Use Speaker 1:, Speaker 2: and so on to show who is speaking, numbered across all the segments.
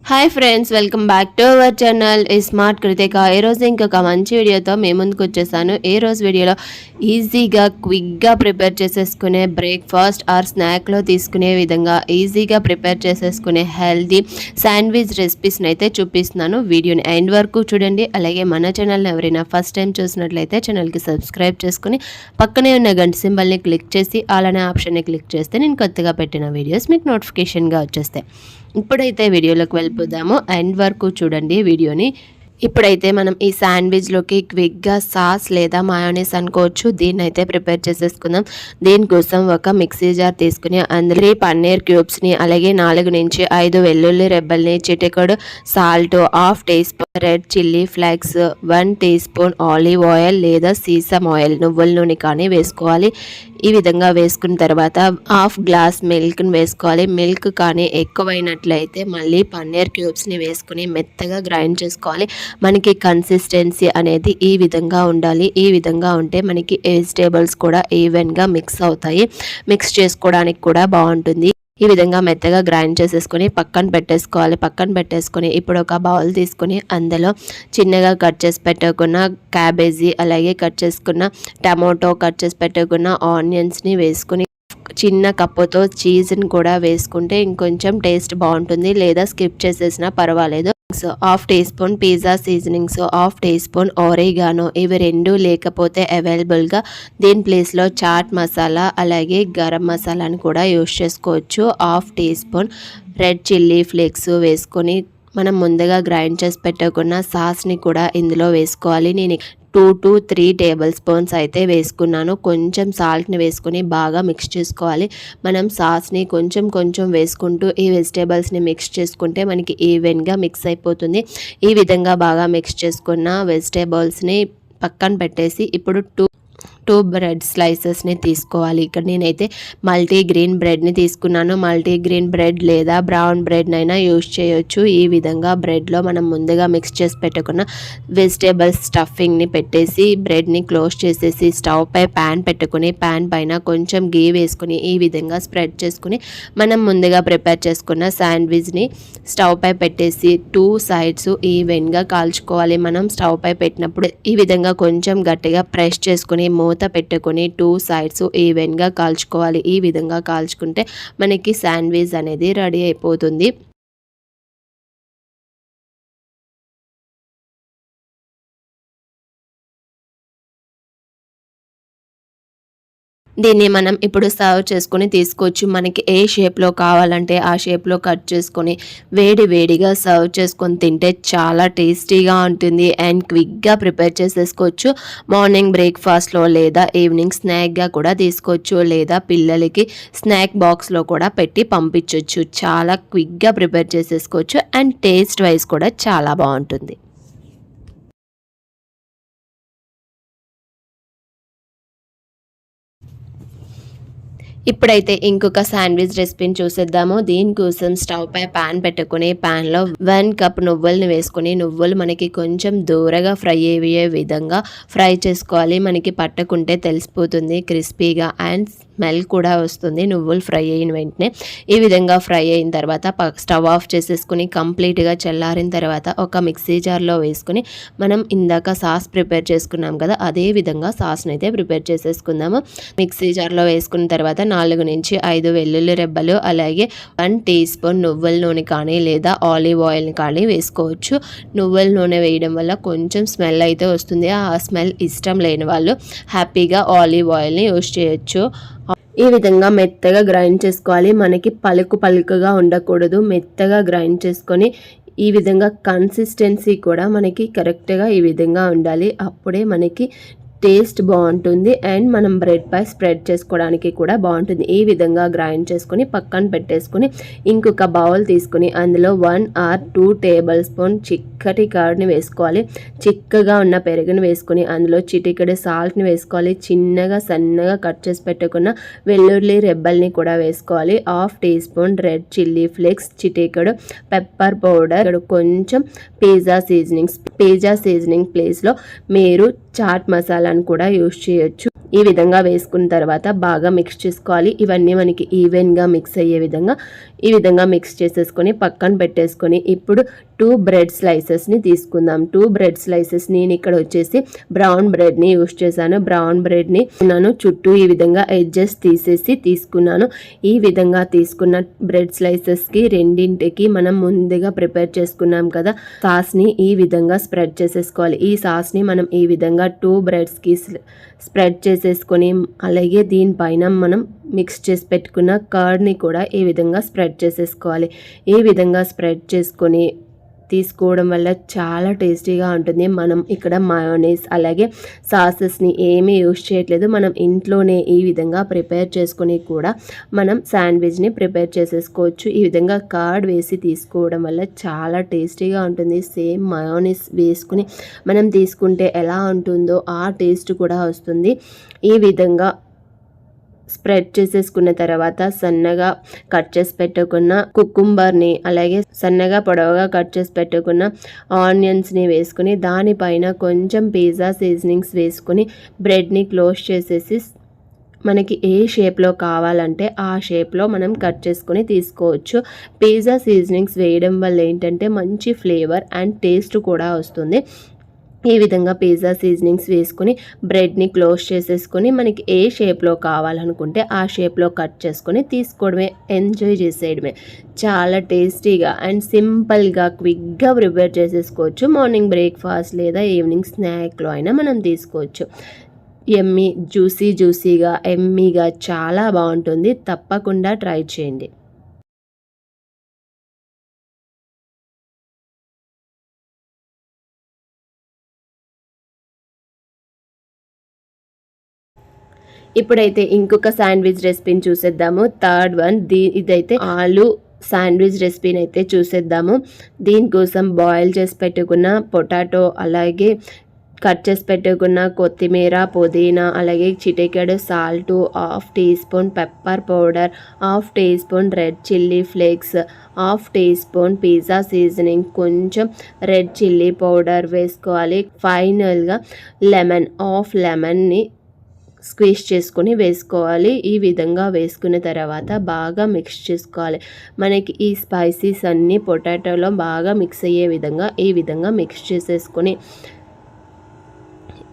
Speaker 1: Hi friends, welcome back to our channel smart Krittika. ఈరోజు ఇంకొక మంచి వీడియోతో మేము ముందుకు వచ్చేసాను. ఈ రోజు వీడియోలో ఈజీగా క్విక్గా ప్రిపేర్ చేసేసుకునే బ్రేక్ఫాస్ట్ ఆర్ స్నాక్లో తీసుకునే విధంగా ఈజీగా ప్రిపేర్ చేసేసుకునే హెల్దీ శాండ్విచ్ రెసిపీస్ని అయితే చూపిస్తున్నాను. వీడియోని ఎండ్ వరకు చూడండి. అలాగే మన ఛానల్ని ఎవరైనా ఫస్ట్ టైం చూసినట్లయితే ఛానల్కి సబ్స్క్రైబ్ చేసుకుని పక్కనే ఉన్న గంట సింబల్ని క్లిక్ చేసి అలానే ఆప్షన్ని క్లిక్ చేస్తే నేను కొత్తగా పెట్టిన వీడియోస్ మీకు నోటిఫికేషన్గా వచ్చేస్తాయి. ఇప్పుడైతే వీడియోలోకి వెళ్ళిపోదాము. ఎండ్ వరకు చూడండి వీడియోని. ఇప్పుడైతే మనం ఈ శాండ్విచ్లోకి క్విక్గా సాస్ లేదా మయోనీస్ అనుకోవచ్చు, దీన్ని అయితే ప్రిపేర్ చేసేసుకుందాం. దీనికోసం ఒక మిక్సీ జార్ తీసుకుని అందులో పన్నీర్ క్యూబ్స్ని, అలాగే 4 నుంచి 5 వెల్లుల్లి రెబ్బల్ని, చిటికెడు salt, half teaspoon red chilli flakes, 1 teaspoon olive oil లేదా సీసమ్ ఆయిల్ నువ్వుల నూనె కానీ వేసుకోవాలి. ఈ విధంగా వేసుకున్న తర్వాత హాఫ్ గ్లాస్ మిల్క్ని వేసుకోవాలి. మిల్క్ కానీ ఎక్కువైనట్లయితే మళ్ళీ పన్నీర్ క్యూబ్స్ని వేసుకుని మెత్తగా గ్రైండ్ చేసుకోవాలి. మనకి కన్సిస్టెన్సీ అనేది ఈ విధంగా ఉండాలి. ఈ విధంగా ఉంటే మనకి వెజిటేబుల్స్ కూడా ఈవెన్గా మిక్స్ అవుతాయి. మిక్స్ చేసుకోవడానికి కూడా బాగుంటుంది. ఈ విధంగా మెత్తగా గ్రైండ్ చేసేసుకొని పక్కన పెట్టేసుకొని ఇప్పుడు ఒక బౌల్ తీసుకొని అందులో చిన్నగా కట్ చేసి పెట్టుకున్న క్యాబేజీ, అలాగే కట్ చేసుకున్న టమాటో, కట్ చేసి పెట్టుకున్న ఆనియన్స్ని వేసుకుని చిన్న కప్పుతో చీజ్ని కూడా వేసుకుంటే ఇంకొంచెం టేస్ట్ బాగుంటుంది, లేదా స్కిప్ చేసేసినా పర్వాలేదు. Half teaspoon pizza seasonings, half teaspoon oregano, ఇవి రెండు లేకపోతే అవైలబుల్గా దీని ప్లేస్లో చాట్ మసాలా అలాగే గరం మసాలాని కూడా యూస్ చేసుకోవచ్చు. Half teaspoon red chilli flakes వేసుకొని మనం ముందుగా గ్రైండ్ చేసి పెట్టుకున్న సాస్ని కూడా ఇందులో వేసుకోవాలి. నేను 2 to 3 టేబుల్ స్పూన్స్ అయితే వేసుకున్నాను. కొంచెం సాల్ట్ని వేసుకొని బాగా మిక్స్ చేసుకోవాలి. మనం సాస్ని కొంచెం వేసుకుంటూ ఈ వెజిటేబుల్స్ని మిక్స్ చేసుకుంటే మనకి ఈవెన్గా మిక్స్ అయిపోతుంది. ఈ విధంగా బాగా మిక్స్ చేసుకున్న వెజిటేబుల్స్ని పక్కన పెట్టేసి ఇప్పుడు 2 బ్రెడ్ స్లైసెస్ని తీసుకోవాలి. ఇక్కడ నేనైతే మల్టీగ్రెయిన్ బ్రెడ్ని తీసుకున్నాను. మల్టీగ్రెయిన్ బ్రెడ్ లేదా బ్రౌన్ బ్రెడ్నైనా యూజ్ చేయొచ్చు. ఈ విధంగా బ్రెడ్లో మనం ముందుగా మిక్స్ చేసి పెట్టుకున్న వెజిటేబుల్స్ స్టఫింగ్ని పెట్టేసి బ్రెడ్ని క్లోజ్ చేసేసి స్టవ్ పై ప్యాన్ పెట్టుకుని ప్యాన్ పైన కొంచెం గీ వేసుకుని ఈ విధంగా స్ప్రెడ్ చేసుకుని మనం ముందుగా ప్రిపేర్ చేసుకున్న శాండ్విచ్ని స్టవ్ పై పెట్టేసి 2 సైడ్స్ ఈవెన్గా కాల్చుకోవాలి. మనం స్టవ్ పై పెట్టినప్పుడు ఈ విధంగా కొంచెం గట్టిగా ప్రెస్ చేసుకుని మూత పెట్టుకొని 2 సైడ్స్ ఈవెన్గా కాల్చుకోవాలి. ఈ విధంగా కాల్చుకుంటే మనకి శాండ్విచ్ అనేది రెడీ అయిపోతుంది. దీన్ని మనం ఇప్పుడు సర్వ్ చేసుకొని తీసుకోవచ్చు. మనకి ఏ షేప్లో కావాలంటే ఆ షేప్లో కట్ చేసుకొని వేడిగా సర్వ్ చేసుకొని తింటే చాలా టేస్టీగా ఉంటుంది అండ్ క్విక్గా ప్రిపేర్ చేసేసుకోవచ్చు. మార్నింగ్ బ్రేక్ఫాస్ట్లో లేదా ఈవినింగ్ స్నాక్గా కూడా తీసుకోవచ్చు, లేదా పిల్లలకి స్నాక్ బాక్స్లో కూడా పెట్టి పంపించవచ్చు. చాలా క్విక్గా ప్రిపేర్ చేసేసుకోవచ్చు అండ్ టేస్ట్ వైజ్ కూడా చాలా బాగుంటుంది. ఇప్పుడైతే ఇంకొక శాండ్విచ్ రెసిపీని చూసేద్దాము. దీనికోసం స్టవ్ పై ప్యాన్ పెట్టుకుని ప్యాన్లో 1 కప్ నువ్వుల్ని వేసుకుని నువ్వులు మనకి కొంచెం దూరగా ఫ్రై అయ్యే విధంగా ఫ్రై చేసుకోవాలి. మనకి పట్టకుంటే తెలిసిపోతుంది క్రిస్పీగా అండ్ స్మెల్ కూడా వస్తుంది నువ్వులు ఫ్రై అయిన వెంటనే. ఈ విధంగా ఫ్రై అయిన తర్వాత స్టవ్ ఆఫ్ చేసేసుకుని కంప్లీట్గా చల్లారిన తర్వాత ఒక మిక్సీ జార్లో వేసుకుని మనం ఇందాక సాస్ ప్రిపేర్ చేసుకున్నాం కదా, అదే విధంగా సాస్ని అయితే ప్రిపేర్ చేసేసుకుందాము. మిక్సీ జార్లో వేసుకున్న తర్వాత 4 నుంచి 5 వెల్లుల్లి రెబ్బలు, అలాగే 1 టీ స్పూన్ నువ్వుల నూనె కానీ లేదా ఆలివ్ ఆయిల్ని కానీ వేసుకోవచ్చు. నువ్వుల నూనె వేయడం వల్ల కొంచెం స్మెల్ అయితే వస్తుంది. ఆ స్మెల్ ఇష్టం లేని వాళ్ళు హ్యాపీగా ఆలివ్ ఆయిల్ని యూజ్ చేయొచ్చు. ఈ విధంగా మెత్తగా గ్రైండ్ చేసుకోవాలి. మనకి పలుకుగా ఉండకూడదు. మెత్తగా గ్రైండ్ చేసుకొని ఈ విధంగా కన్సిస్టెన్సీ కూడా మనకి కరెక్ట్గా ఈ విధంగా ఉండాలి. అప్పుడే మనకి టేస్ట్ బాగుంటుంది అండ్ మనం బ్రెడ్ పై స్ప్రెడ్ చేసుకోవడానికి కూడా బాగుంటుంది. ఈ విధంగా గ్రైండ్ చేసుకొని పక్కన పెట్టేసుకుని ఇంకొక బౌల్ తీసుకుని అందులో 1 or 2 టేబుల్ స్పూన్ చిక్కటి కర్డ్ని వేసుకోవాలి. చిక్కగా ఉన్న పెరుగుని వేసుకుని అందులో చిటికెడు సాల్ట్ని వేసుకోవాలి. చిన్నగా సన్నగా కట్ చేసి పెట్టుకున్న వెల్లుల్లి రెబ్బల్ని కూడా వేసుకోవాలి. Half teaspoon red chilli flakes, చిటికెడు పెప్పర్ పౌడర్, కొంచెం పిజ్జా సీజనింగ్ ప్లేస్లో మీరు చాట్ మసాలాను కూడా యూజ్ చేయొచ్చు. ఈ విధంగా వేసుకున్న తర్వాత బాగా మిక్స్ చేసుకోవాలి. ఇవన్నీ మనకి ఈవెన్గా మిక్స్ అయ్యే విధంగా ఈ విధంగా మిక్స్ చేసేసుకొని పక్కన పెట్టేసుకొని ఇప్పుడు 2 బ్రెడ్ స్లైసెస్ని తీసుకుందాం. 2 బ్రెడ్ స్లైసెస్ నేను ఇక్కడ వచ్చేసి బ్రౌన్ బ్రెడ్ని యూస్ చేశాను. బ్రౌన్ బ్రెడ్ని నేను చుట్టూ ఈ విధంగా ఎడ్జెస్ తీసేసి తీసుకున్నాను. ఈ విధంగా తీసుకున్న బ్రెడ్ స్లైసెస్కి రెండింటికి మనం ముందుగా ప్రిపేర్ చేసుకున్నాం కదా సాస్ని ఈ విధంగా స్ప్రెడ్ చేసేసుకోవాలి. ఈ సాస్ని మనం ఈ విధంగా 2 బ్రెడ్స్కి స్ప్రెడ్ చేసేసుకొని అలాగే దీనిపైన మనం మిక్స్ చేసి పెట్టుకున్న కర్డ్ని కూడా ఈ విధంగా స్ప్రెడ్ చేసేసుకోవాలి. ఈ విధంగా స్ప్రెడ్ చేసుకొని తీసుకోవడం వల్ల చాలా టేస్టీగా ఉంటుంది. మనం ఇక్కడ మయోనీస్ అలాగే సాసెస్ని ఏమీ యూస్ చేయట్లేదు. మనం ఇంట్లోనే ఈ విధంగా ప్రిపేర్ చేసుకొని కూడా మనం శాండ్విచ్ని ప్రిపేర్ చేసేసుకోవచ్చు. ఈ విధంగా కర్డ్ వేసి తీసుకోవడం వల్ల చాలా టేస్టీగా ఉంటుంది. సేమ్ మయోనీస్ వేసుకుని మనం తీసుకుంటే ఎలా ఉంటుందో ఆ టేస్ట్ కూడా వస్తుంది. ఈ విధంగా స్ప్రెడ్ చేసేసుకున్న తర్వాత సన్నగా కట్ చేసి పెట్టుకున్న కుకుంబర్ని అలాగే సన్నగా పొడవుగా కట్ చేసి పెట్టుకున్న ఆనియన్స్ని వేసుకుని దానిపైన కొంచెం పిజ్జా సీజనింగ్స్ వేసుకుని బ్రెడ్ని క్లోజ్ చేసేసి మనకి ఏ షేప్లో కావాలంటే ఆ షేప్లో మనం కట్ చేసుకుని తీసుకోవచ్చు. పిజ్జా సీజనింగ్స్ వేయడం వల్ల ఏంటంటే మంచి ఫ్లేవర్ అండ్ టేస్ట్ కూడా వస్తుంది. ఈ విధంగా పిజ్జా సీజనింగ్స్ వేసుకొని బ్రెడ్ని క్లోజ్ చేసేసుకొని మనకి ఏ షేప్లో కావాలనుకుంటే ఆ షేప్లో కట్ చేసుకొని తీసుకోవడమే, ఎంజాయ్ చేసేయడమే. చాలా టేస్టీగా అండ్ సింపుల్గా క్విక్గా ప్రిపేర్ చేసేసుకోవచ్చు. మార్నింగ్ బ్రేక్ఫాస్ట్ లేదా ఈవినింగ్ స్నాక్లో అయినా మనం తీసుకోవచ్చు. ఎమ్మీ జ్యూసీగా ఎమ్మీగా చాలా బాగుంటుంది. తప్పకుండా ట్రై చేయండి. ఇప్పుడైతే ఇంకొక శాండ్విచ్ రెసిపీని చూసేద్దాము. థర్డ్ వన్ ఇదైతే ఆలు శాండ్విచ్ రెసిపీని అయితే చూసేద్దాము. దీనికోసం బాయిల్ చేసి పెట్టుకున్న పొటాటో అలాగే కట్ చేసి పెట్టుకున్న కొత్తిమీర పుదీనా అలాగే చిటికెడు salt, 1/2 teaspoon pepper powder, 1/2 teaspoon red chilli flakes, 1/2 teaspoon pizza seasoning, కొంచెం రెడ్ చిల్లీ పౌడర్ వేసుకోవాలి. ఫైనల్గా హాఫ్ లెమన్ని స్క్వీజ్ చేసుకొని వేసుకోవాలి. ఈ విధంగా వేసుకున్న తర్వాత బాగా మిక్స్ చేసుకోవాలి. మనకి ఈ స్పైసీస్ అన్నీ పొటాటోలో బాగా మిక్స్ అయ్యే విధంగా ఈ విధంగా మిక్స్ చేసేసుకొని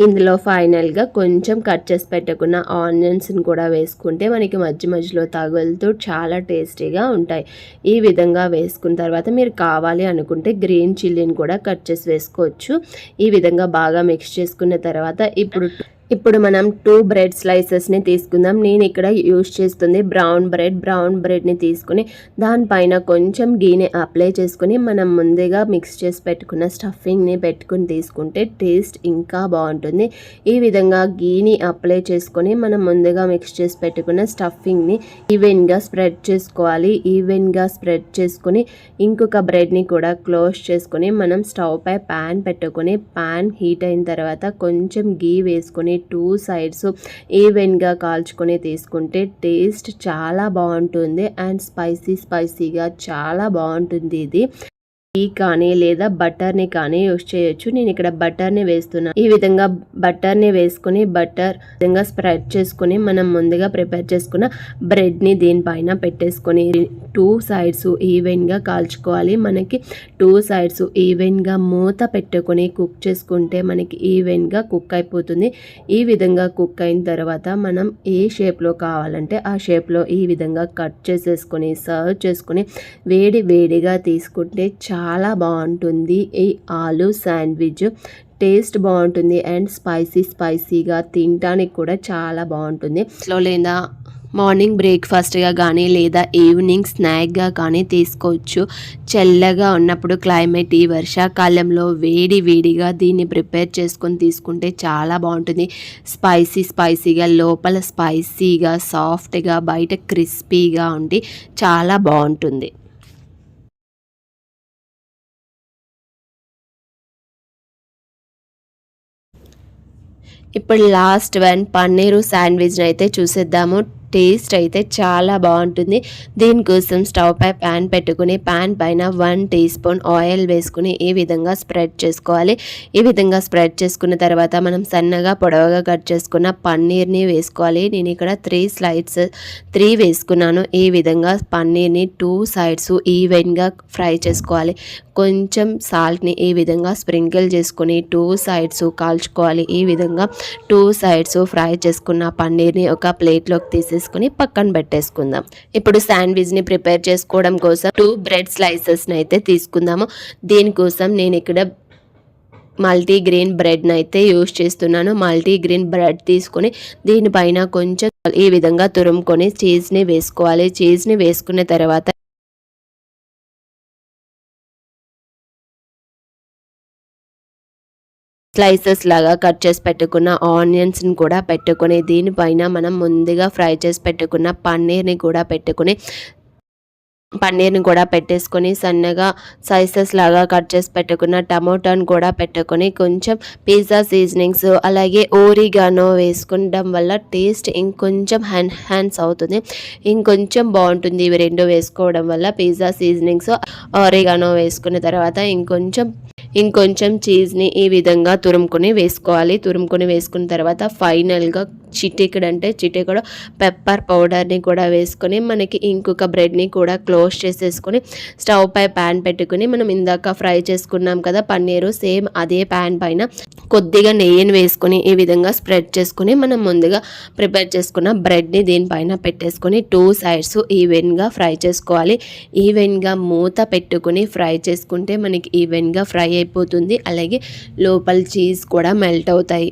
Speaker 1: ఇందులో ఫైనల్గా కొంచెం కట్ చేసి పెట్టుకున్న ఆనియన్స్ని కూడా వేసుకుంటే మనకి మధ్యలో తగులుతూ చాలా టేస్టీగా ఉంటాయి. ఈ విధంగా వేసుకున్న తర్వాత మీరు కావాలి అనుకుంటే గ్రీన్ చిల్లీని కూడా కట్ చేసి వేసుకోవచ్చు. ఈ విధంగా బాగా మిక్స్ చేసుకున్న తర్వాత ఇప్పుడు మనం 2 బ్రెడ్ స్లైసెస్ని తీసుకుందాం. నేను ఇక్కడ యూస్ చేస్తుంది బ్రౌన్ బ్రెడ్ని తీసుకుని దానిపైన కొంచెం గీని అప్లై చేసుకుని మనం ముందుగా మిక్స్ చేసి పెట్టుకున్న స్టఫింగ్ని పెట్టుకుని తీసుకుంటే టేస్ట్ ఇంకా బాగుంటుంది. ఈ విధంగా గీని అప్లై చేసుకొని మనం ముందుగా మిక్స్ చేసి పెట్టుకున్న స్టఫింగ్ని ఈవెన్గా స్ప్రెడ్ చేసుకోవాలి. ఈవెన్గా స్ప్రెడ్ చేసుకుని ఇంకొక బ్రెడ్ని కూడా క్లోజ్ చేసుకొని మనం స్టవ్ పై ప్యాన్ పెట్టుకొని ప్యాన్ హీట్ అయిన తర్వాత కొంచెం గీ వేసుకొని 2 సైడ్స్ ఈవెన్గా కాల్చుకొని తీసుకుంటే టేస్ట్ చాలా బాగుంటుంది అండ్ స్పైసీగా చాలా బాగుంటుంది. ఇది కానీ లేదా బటర్ని కానీ యూస్ చేయొచ్చు. నేను ఇక్కడ బటర్ని వేస్తున్నాను. ఈ విధంగా బటర్ని వేసుకుని విధంగా స్ప్రెడ్ చేసుకుని మనం ముందుగా ప్రిపేర్ చేసుకున్న బ్రెడ్ని దీనిపైన పెట్టేసుకొని 2 సైడ్స్ ఈవెన్గా కాల్చుకోవాలి. మనకి 2 సైడ్స్ ఈవెన్గా మూత పెట్టుకొని కుక్ చేసుకుంటే మనకి ఈవెన్గా కుక్ అయిపోతుంది. ఈ విధంగా కుక్ అయిన తర్వాత మనం ఏ షేప్లో కావాలంటే ఆ షేప్లో ఈ విధంగా కట్ చేసేసుకొని సర్వ్ చేసుకొని వేడిగా తీసుకుంటే చాలా బాగుంటుంది. ఈ ఆలు శాండ్విచ్ టేస్ట్ బాగుంటుంది అండ్ స్పైసీగా తినడానికి కూడా చాలా బాగుంటుంది. లేదా మార్నింగ్ బ్రేక్ఫాస్ట్గా కానీ లేదా ఈవినింగ్ స్నాక్గా కానీ తీసుకోవచ్చు. చల్లగా ఉన్నప్పుడు క్లైమేట్ ఈ వర్షాకాలంలో వేడిగా దీన్ని ప్రిపేర్ చేసుకొని తీసుకుంటే చాలా బాగుంటుంది. స్పైసీగా లోపల స్పైసీగా సాఫ్ట్గా బయట క్రిస్పీగా ఉండి చాలా బాగుంటుంది. ఇప్పుడు లాస్ట్ వన్ పన్నీరు శాండ్విచ్ని అయితే చూసేద్దాము. టేస్ట్ అయితే చాలా బాగుంటుంది. దీనికోసం స్టవ్ పై ప్యాన్ పెట్టుకుని ప్యాన్ పైన 1 టీ స్పూన్ ఆయిల్ వేసుకుని ఈ విధంగా స్ప్రెడ్ చేసుకోవాలి. ఈ విధంగా స్ప్రెడ్ చేసుకున్న తర్వాత మనం సన్నగా పొడవుగా కట్ చేసుకున్న పన్నీర్ని వేసుకోవాలి. నేను ఇక్కడ 3 వేసుకున్నాను. ఈ విధంగా పన్నీర్ని 2 సైడ్స్ ఈవెన్గా ఫ్రై చేసుకోవాలి. కొంచెం సాల్ట్ని ఈ విధంగా స్ప్రింకిల్ చేసుకొని 2 సైడ్స్ కాల్చుకోవాలి. ఈ విధంగా 2 సైడ్స్ ఫ్రై చేసుకున్న పన్నీర్ని ఒక ప్లేట్లోకి తీసేసుకుని పక్కన పెట్టేసుకుందాం. ఇప్పుడు శాండ్విచ్ని ప్రిపేర్ చేసుకోవడం కోసం 2 బ్రెడ్ స్లైసెస్ని అయితే తీసుకుందాము. దీనికోసం నేను ఇక్కడ మల్టీగ్రెయిన్ బ్రెడ్ని అయితే యూజ్ చేస్తున్నాను. మల్టీగ్రెయిన్ బ్రెడ్ తీసుకొని దీనిపైన కొంచెం ఈ విధంగా తురుముకొని చీజ్ని వేసుకోవాలి. చీజ్ని వేసుకున్న తర్వాత స్లైసెస్ లాగా కట్ చేసి పెట్టుకున్న ఆనియన్స్ని కూడా పెట్టుకొని దీనిపైన మనం ముందుగా ఫ్రై చేసి పెట్టుకున్న పన్నీర్ని కూడా పెట్టేసుకొని సన్నగా స్లైసెస్ లాగా కట్ చేసి పెట్టుకున్న టమోటాను కూడా పెట్టుకొని కొంచెం పిజ్జా సీజనింగ్స్ అలాగే ఓరిగానో వేసుకుంటాం వల్ల టేస్ట్ ఇంకొంచెం ఎన్హాన్స్ అవుతుంది, ఇంకొంచెం బాగుంటుంది. ఇవి 2 వేసుకోవడం వల్ల పిజ్జా సీజనింగ్స్ ఓరిగానో వేసుకున్న తర్వాత ఇంకొంచెం చీజ్ని ఈ విధంగా తురుముకొని వేసుకోవాలి. తురుముకొని వేసుకున్న తర్వాత ఫైనల్గా చిటికెడు పెప్పర్ పౌడర్ని కూడా వేసుకొని మనకి ఇంకొక బ్రెడ్ని కూడా క్లోజ్ చేసేసుకొని స్టవ్ పై ప్యాన్ పెట్టుకుని మనం ఇందాక ఫ్రై చేసుకున్నాం కదా పన్నీరు, సేమ్ అదే ప్యాన్ పైన కొద్దిగా నెయ్యిని వేసుకొని ఈ విధంగా స్ప్రెడ్ చేసుకుని మనం ముందుగా ప్రిపేర్ చేసుకున్న బ్రెడ్ని దీనిపైన పెట్టేసుకొని 2 సైడ్స్ ఈవెన్గా ఫ్రై చేసుకోవాలి. ఈవెన్గా మూత పెట్టుకుని ఫ్రై చేసుకుంటే మనకి ఈవెన్గా ఫ్రై అయిపోతుంది. అలాగే లోపల చీజ్ కూడా మెల్ట్ అవుతాయి.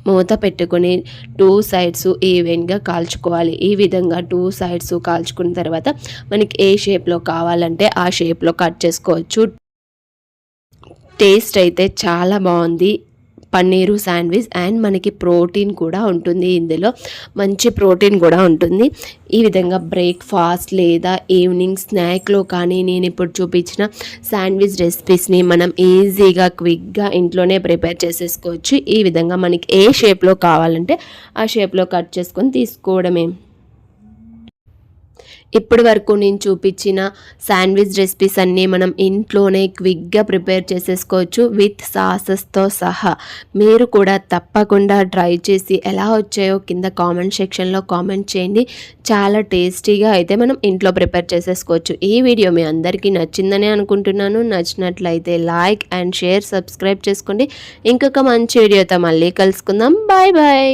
Speaker 1: మూత పెట్టుకుని 2 సైడ్స్ ఈవెన్గా కాల్చుకోవాలి. ఈ విధంగా 2 సైడ్స్ కాల్చుకున్న తర్వాత మనకి ఏ షేప్లో కావాలంటే ఆ షేప్లో కట్ చేసుకోవచ్చు. టేస్ట్ అయితే చాలా బాగుంది పన్నీరు శాండ్విచ్. అండ్ మనకి ప్రోటీన్ కూడా ఉంటుంది, ఇందులో మంచి ప్రోటీన్ కూడా ఉంటుంది. ఈ విధంగా బ్రేక్ఫాస్ట్ లేదా ఈవినింగ్ స్నాక్లో కానీ నేను ఇప్పుడు చూపించిన శాండ్విచ్ రెసిపీస్ని మనం ఈజీగా క్విక్గా ఇంట్లోనే ప్రిపేర్ చేసేసుకోవచ్చు. ఈ విధంగా మనకి ఏ షేప్లో కావాలంటే ఆ షేప్లో కట్ చేసుకొని తీసుకోవడమే. ఇప్పటి వరకు నేను చూపించిన శాండ్విచ్ రెసిపీస్ అన్నీ మనం ఇంట్లోనే క్విక్గా ప్రిపేర్ చేసేసుకోవచ్చు విత్ సాసెస్తో సహా. మీరు కూడా తప్పకుండా ట్రై చేసి ఎలా వచ్చాయో కింద కామెంట్ సెక్షన్లో కామెంట్ చేయండి. చాలా టేస్టీగా అయితే మనం ఇంట్లో ప్రిపేర్ చేసేసుకోవచ్చు. ఈ వీడియో మీ అందరికీ నచ్చిందని అనుకుంటున్నాను. నచ్చినట్లయితే లైక్ అండ్ షేర్, సబ్స్క్రైబ్ చేసుకోండి. ఇంకొక మంచి వీడియోతో మళ్ళీ కలుసుకుందాం. Bye bye.